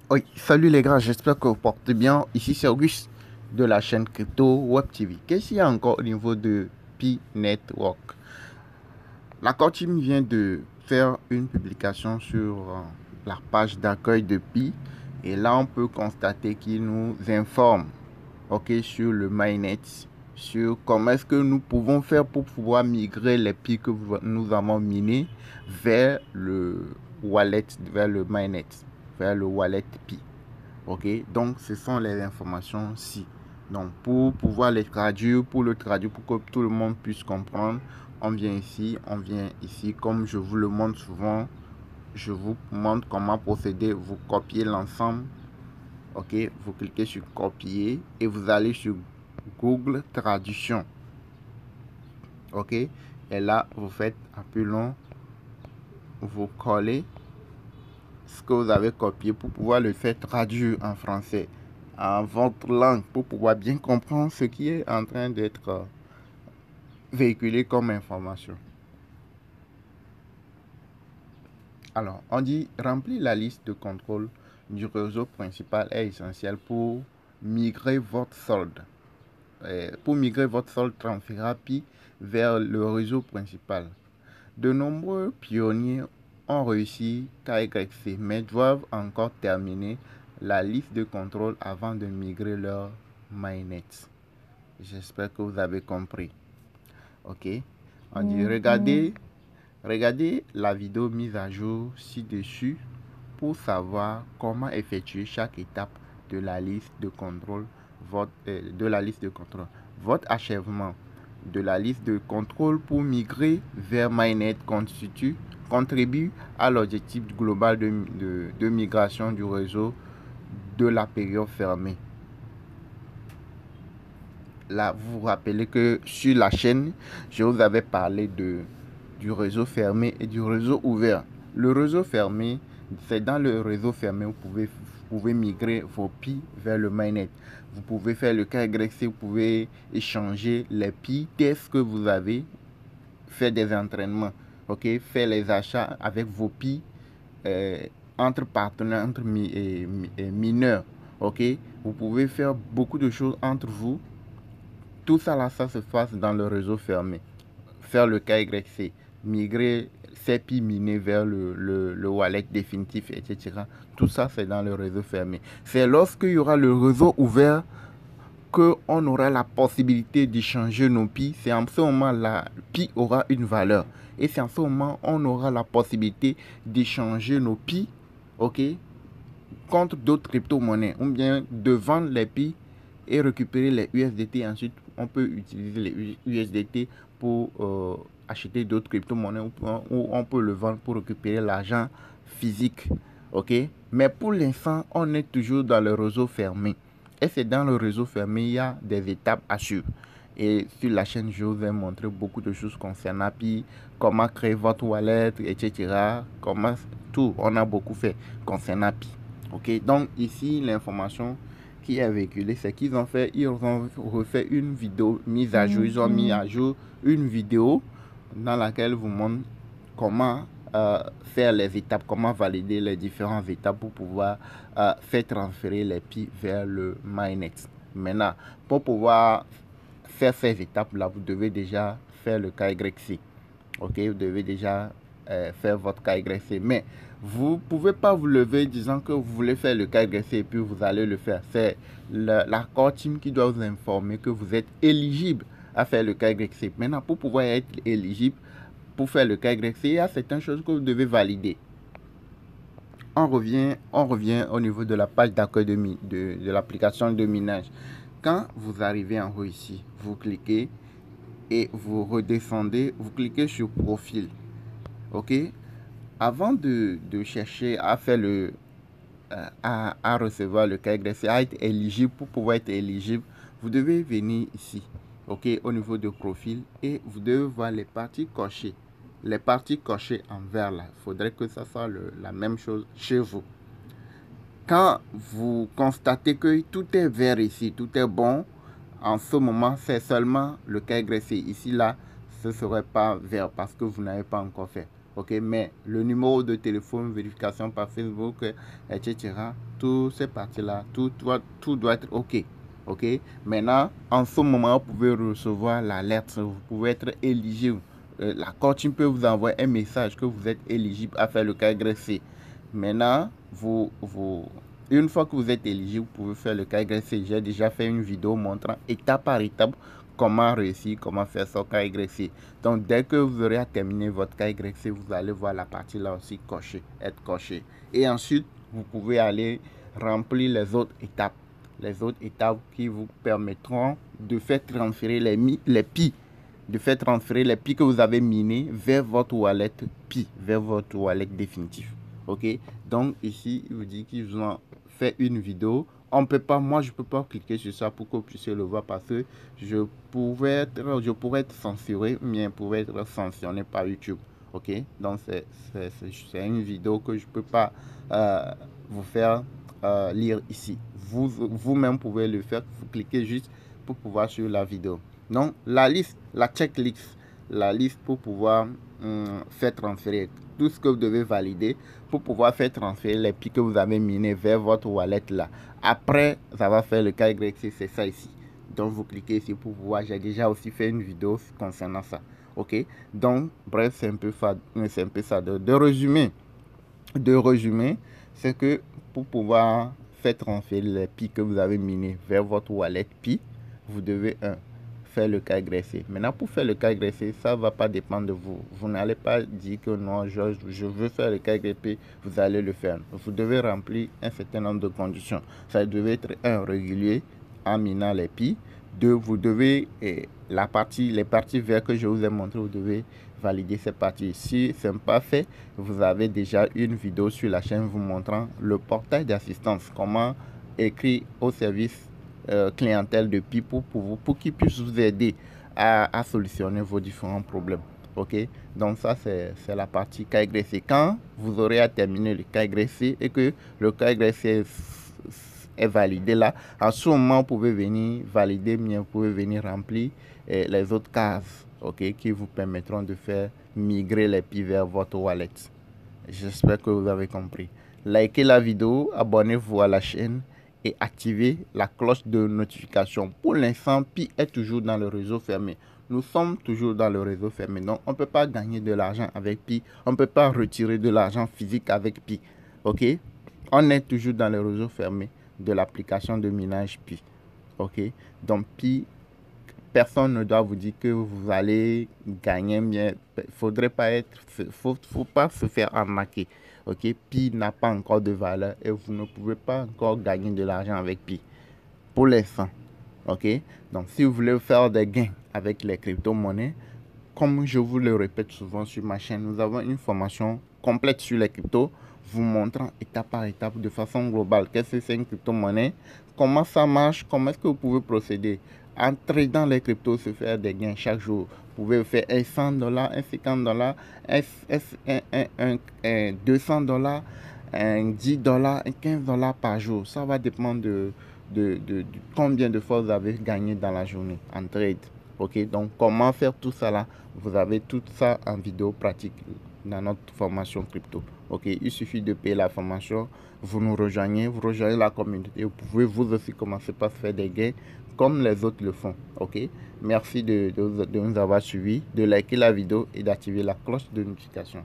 Oui, salut les gars, j'espère que vous portez bien. Ici c'est Auguste de la chaîne Crypto Web TV. Qu'est-ce qu'il y a encore au niveau de Pi Network? La core team vient de faire une publication sur la page d'accueil de Pi et là on peut constater qu'il nous informe sur le mainnet, sur comment est-ce que nous pouvons faire pour pouvoir migrer les Pi que nous avons minés vers le wallet, vers le mainnet, vers le wallet Pi. Ok, donc ce sont les informations-ci. Donc pour pouvoir les traduire, pour le traduire, pour que tout le monde puisse comprendre, on vient ici, comme je vous le montre souvent, je vous montre comment procéder. Vous copiez l'ensemble, ok, vous cliquez sur copier et vous allez sur Google Traduction, ok, et là vous faites appelons, vous collez ce que vous avez copié pour pouvoir le faire traduire en français, en votre langue, pour pouvoir bien comprendre ce qui est en train d'être véhiculé comme information. Alors, on dit remplir la liste de contrôle du réseau principal est essentiel pour migrer votre solde. Pour migrer votre solde Transferapi vers le réseau principal. De nombreux pionniers ont réussi KYC, mais doivent encore terminer la liste de contrôle avant de migrer leur mainnet. J'espère que vous avez compris. Ok. On dit regardez la vidéo mise à jour ci-dessus pour savoir comment effectuer chaque étape de la liste de contrôle. Votre achèvement de la liste de contrôle pour migrer vers mainnet contribue à l'objectif global de migration du réseau de la période fermée. Là, vous vous rappelez que sur la chaîne, je vous avais parlé du réseau fermé et du réseau ouvert. Le réseau fermé, c'est dans le réseau fermé où vous pouvez migrer vos Pi vers le mainnet. Vous pouvez faire le KYC, vous pouvez échanger les Pi, tests que vous avez, faire des entraînements, ok, faire les achats avec vos Pi entre partenaires, entre mineurs, ok. Vous pouvez faire beaucoup de choses entre vous. Tout ça là, ça se passe dans le réseau fermé. Faire le KYC, migrer ses Pi minés vers le wallet définitif, etc. Tout ça, c'est dans le réseau fermé. C'est lorsqu'il y aura le réseau ouvert qu'on aura la possibilité d'échanger nos Pi. C'est en ce moment-là, Pi aura une valeur. Et c'est en ce moment on aura la possibilité d'échanger nos Pi, ok, contre d'autres crypto-monnaies. Ou bien de vendre les Pi et récupérer les USDT. Ensuite, on peut utiliser les USDT pour acheter d'autres crypto-monnaies ou on peut le vendre pour récupérer l'argent physique. Ok? Mais pour l'instant, on est toujours dans le réseau fermé. Et c'est dans le réseau fermé, il y a des étapes à suivre. Et sur la chaîne, je vous ai montré beaucoup de choses concernant API, comment créer votre wallet, etc. Comment tout, on a beaucoup fait concernant API. Ok, donc ici, l'information qui est véhiculée, c'est qu'ils ont refait une vidéo mise à jour. Ils ont mis à jour une vidéo dans laquelle vous montre comment faire les étapes, comment valider les différentes étapes pour pouvoir faire transférer les Pi vers le mainnet. Maintenant, pour pouvoir faire ces étapes-là, vous devez déjà faire le KYC. Ok, vous devez déjà faire votre KYC. Mais vous ne pouvez pas vous lever disant que vous voulez faire le KYC et puis vous allez le faire. C'est la core team qui doit vous informer que vous êtes éligible à faire le KYC. Maintenant, pour pouvoir être éligible pour faire le KYC, il y a certaines choses que vous devez valider. On revient au niveau de la page d'accueil de l'application de minage. Quand vous arrivez en haut ici, vous cliquez et vous redescendez, vous cliquez sur profil. Ok, avant de chercher à faire à recevoir le KYC, à être éligible, pour pouvoir être éligible, vous devez venir ici, ok, au niveau de profil, et vous devez voir les parties cochées. Les parties cochées en vert là, il faudrait que ça soit la même chose chez vous. Quand vous constatez que tout est vert ici, tout est bon, en ce moment, c'est seulement le KYC. Ici, là, ce ne serait pas vert parce que vous n'avez pas encore fait. Ok, mais le numéro de téléphone, vérification par Facebook, etc., toutes ces parties-là, tout doit être ok. Ok, maintenant, en ce moment, vous pouvez recevoir l'alerte, vous pouvez être éligible. La coaching peut vous envoyer un message que vous êtes éligible à faire le KYC. Maintenant, une fois que vous êtes éligible, vous pouvez faire le KYC. J'ai déjà fait une vidéo montrant étape par étape comment réussir, comment faire son KYC. Donc, dès que vous aurez terminé votre KYC, vous allez voir la partie là aussi être coché. Et ensuite, vous pouvez aller remplir les autres étapes. Les autres étapes qui vous permettront de faire transférer les PI, de faire transférer les PI que vous avez minés vers votre wallet PI, vers votre wallet définitif. Ok, donc ici, il vous dit qu'ils ont fait une vidéo. Moi je peux pas cliquer sur ça pour que vous puissiez le voir parce que je pourrais être censuré, mais pourrait être sanctionné par YouTube. Ok, donc c'est une vidéo que je peux pas vous faire lire ici. Vous-même pouvez le faire. Vous cliquez juste pour pouvoir suivre la vidéo. Donc la liste, la checklist, la liste pour pouvoir faire transférer tout ce que vous devez valider pour pouvoir faire transférer les PI que vous avez minés vers votre wallet là. Après, ça va faire le KYC, c'est ça ici. Donc, vous cliquez ici pour voir. J'ai déjà aussi fait une vidéo concernant ça. Ok. Donc, bref, c'est un peu ça. De résumer, c'est que pour pouvoir faire transférer les PI que vous avez minés vers votre wallet PI, vous devez faire le KYC. Maintenant, pour faire le KYC, ça ne va pas dépendre de vous. Vous n'allez pas dire que non, je veux faire le KYC, vous allez le faire. Vous devez remplir un certain nombre de conditions. Ça devait être régulier en minant les PI. Vous devez, les parties vertes que je vous ai montré, vous devez valider ces parties. Si ce n'est pas fait, vous avez déjà une vidéo sur la chaîne vous montrant le portail d'assistance, comment écrire au service clientèle de PI pour qu'ils puissent vous aider à solutionner vos différents problèmes. Ok, donc ça c'est la partie KYC. Quand vous aurez terminé le KYC et que le KYC est validé là, en ce moment vous pouvez venir valider, mais vous pouvez venir remplir les autres cases, ok, qui vous permettront de faire migrer les PI vers votre wallet. J'espère que vous avez compris. Likez la vidéo, abonnez-vous à la chaîne et activez la cloche de notification. Pour l'instant, PI est toujours dans le réseau fermé. Nous sommes toujours dans le réseau fermé. Donc, on ne peut pas gagner de l'argent avec PI. On ne peut pas retirer de l'argent physique avec PI. Ok? On est toujours dans le réseau fermé de l'application de minage PI. Ok? Donc, PI, personne ne doit vous dire que vous allez gagner bien. Faut pas se faire arnaquer. Ok, PI n'a pas encore de valeur et vous ne pouvez pas encore gagner de l'argent avec PI pour l'instant. Ok, donc si vous voulez faire des gains avec les crypto-monnaies, comme je vous le répète souvent sur ma chaîne, nous avons une formation complète sur les cryptos, vous montrant étape par étape de façon globale qu'est-ce que c'est une crypto-monnaie, comment ça marche, comment est-ce que vous pouvez procéder. Entrer dans les cryptos, se faire des gains chaque jour. Vous pouvez faire un $100, un $50, un $200, un $10, un $15 par jour. Ça va dépendre de combien de fois vous avez gagné dans la journée en trade. Ok, donc comment faire tout ça là, vous avez tout ça en vidéo pratique dans notre formation crypto. Ok, il suffit de payer la formation, vous rejoignez la communauté, vous pouvez vous aussi commencer par faire des gains comme les autres le font. Ok, merci de nous avoir suivis, de liker la vidéo et d'activer la cloche de notification.